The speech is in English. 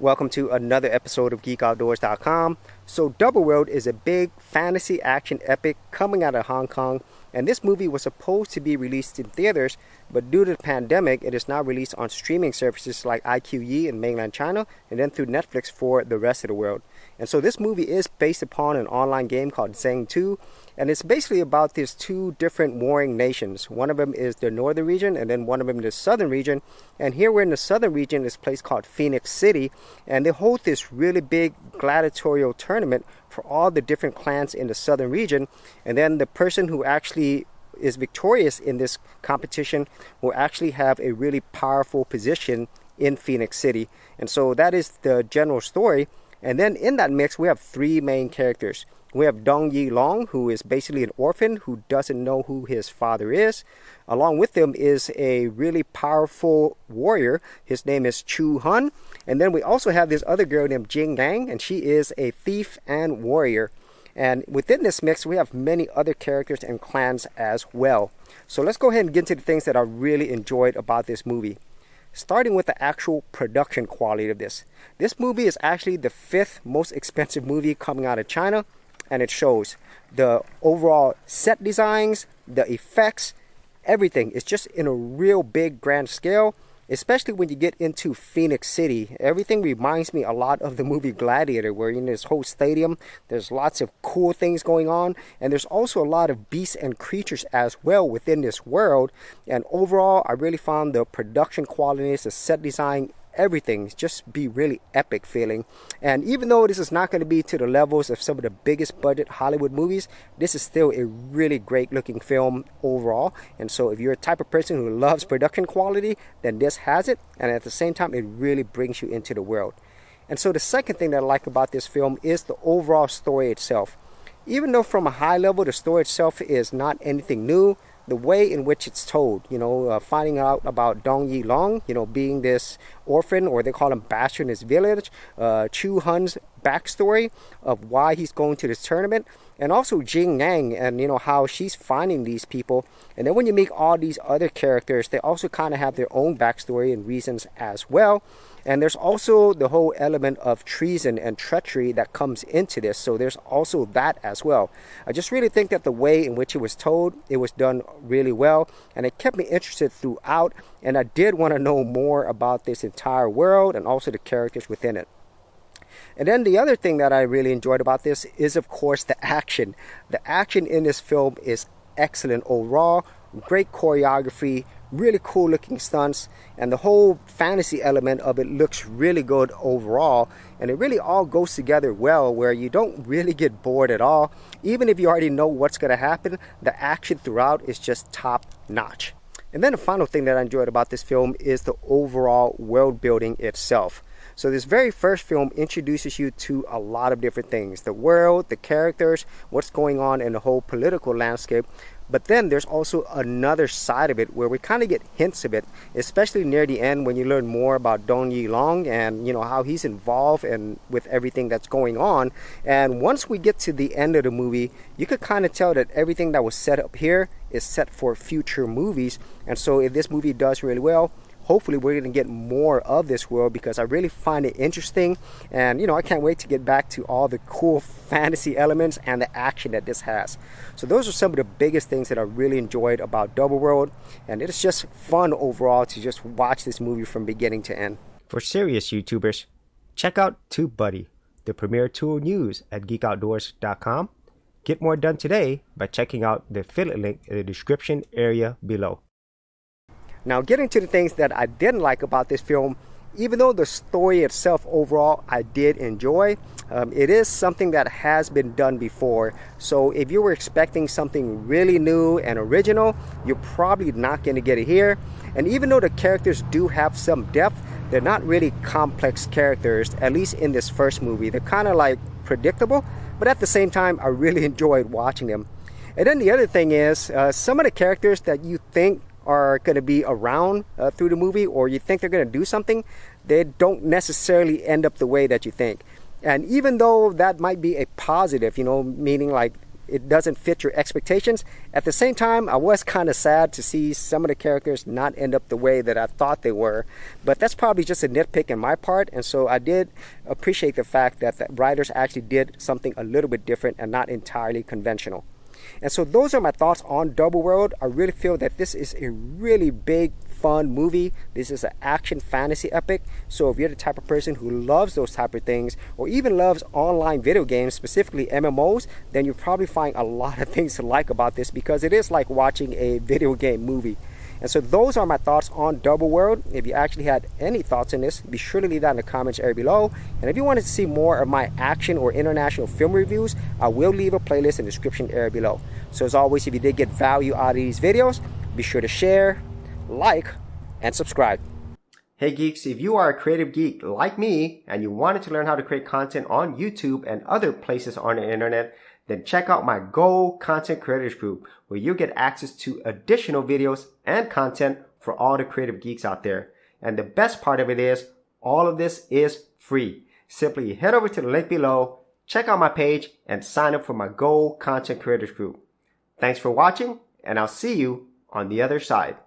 Welcome to another episode of GeekOutdoors.com. So Double World is a big fantasy action epic coming out of Hong Kong, and this movie was supposed to be released in theaters, but due to the pandemic, it is now released on streaming services like iQIYI in mainland China, and then through Netflix for the rest of the world. And so this movie is based upon an online game called Zeng 2, and it's basically about these two different warring nations. One of them is the northern region, and then one of them is the southern region. And here we're in the southern region, this place called Phoenix City, and they hold this really big gladiatorial tournament for all the different clans in the southern region. And then the person who actually is victorious in this competition will actually have a really powerful position in Phoenix City. And so that is the general story. And then in that mix, we have three main characters. We have Dong Yi Long, who is basically an orphan who doesn't know who his father is. Along with him is a really powerful warrior. His name is Chu Hun. And then we also have this other girl named Jing Yang, and she is a thief and warrior. And within this mix, we have many other characters and clans as well. So let's go ahead and get into the things that I really enjoyed about this movie. Starting with the actual production quality of this. This movie is actually the 5th most expensive movie coming out of China, and it shows. The overall set designs, the effects, everything is just in a real big grand scale, especially when you get into Phoenix City. Everything reminds me a lot of the movie Gladiator, where in this whole stadium there's lots of cool things going on, and there's also a lot of beasts and creatures as well within this world. And overall, I really found the production qualities, the set design, everything just be really epic feeling. And even though this is not going to be to the levels of some of the biggest budget Hollywood movies, this is still a really great looking film overall. And so if you're a type of person who loves production quality, then this has it, and at the same time it really brings you into the world. And so the second thing that I like about this film is the overall story itself. Even though from a high level the story itself is not anything new, the way in which it's told, finding out about Dong Yi Long, being this orphan, or they call him bastard in his village, Chu Hun's backstory of why he's going to this tournament, and also Jing Yang and how she's finding these people. And then when you meet all these other characters, they also kind of have their own backstory and reasons as well. And there's also the whole element of treason and treachery that comes into this, so there's also that as well. I just really think that the way in which it was told, it was done really well, and it kept me interested throughout, and I did want to know more about this entire world and also the characters within it. And then the other thing that I really enjoyed about this is, of course, the action. The action in this film is excellent overall. Great choreography, really cool looking stunts, and the whole fantasy element of it looks really good overall. And it really all goes together well, where you don't really get bored at all. Even if you already know what's going to happen, the action throughout is just top notch. And then the final thing that I enjoyed about this film is the overall world building itself. So this very first film introduces you to a lot of different things. The world, the characters, what's going on in the whole political landscape. But then there's also another side of it where we kind of get hints of it, especially near the end when you learn more about Dong Yi Long and how he's involved and with everything that's going on. And once we get to the end of the movie, you could kind of tell that everything that was set up here is set for future movies. And so if this movie does really well, hopefully we're going to get more of this world, because I really find it interesting. And I can't wait to get back to all the cool fantasy elements and the action that this has. So those are some of the biggest things that I really enjoyed about Double World, and it's just fun overall to just watch this movie from beginning to end. For serious YouTubers, check out TubeBuddy, the premier tool news at GeekOutdoors.com. Get more done today by checking out the affiliate link in the description area below. Now, getting to the things that I didn't like about this film, even though the story itself overall I did enjoy, it is something that has been done before. So if you were expecting something really new and original, you're probably not going to get it here. And even though the characters do have some depth, they're not really complex characters, at least in this first movie. They're kind of like predictable, but at the same time, I really enjoyed watching them. And then the other thing is, some of the characters that you think are going to be around through the movie, or you think they're going to do something, they don't necessarily end up the way that you think. And even though that might be a positive, meaning like it doesn't fit your expectations. At the same time, I was kind of sad to see some of the characters not end up the way that I thought they were, but that's probably just a nitpick in my part, and so I did appreciate the fact that the writers actually did something a little bit different and not entirely conventional. And so those are my thoughts on Double World. I really feel that this is a really big, fun movie. This is an action fantasy epic. So if you're the type of person who loves those type of things, or even loves online video games, specifically MMOs, then you'll probably find a lot of things to like about this, because it is like watching a video game movie. And so those are my thoughts on Double World. If you actually had any thoughts on this, be sure to leave that in the comments area below. And if you wanted to see more of my action or international film reviews, I will leave a playlist in the description area below. So as always, if you did get value out of these videos, be sure to share, like, and subscribe. Hey geeks, if you are a creative geek like me and you wanted to learn how to create content on YouTube and other places on the internet, then check out my Go Content Creators group, where you'll get access to additional videos and content for all the creative geeks out there. And the best part of it is, all of this is free. Simply head over to the link below, check out my page, and sign up for my Go Content Creators group. Thanks for watching, and I'll see you on the other side.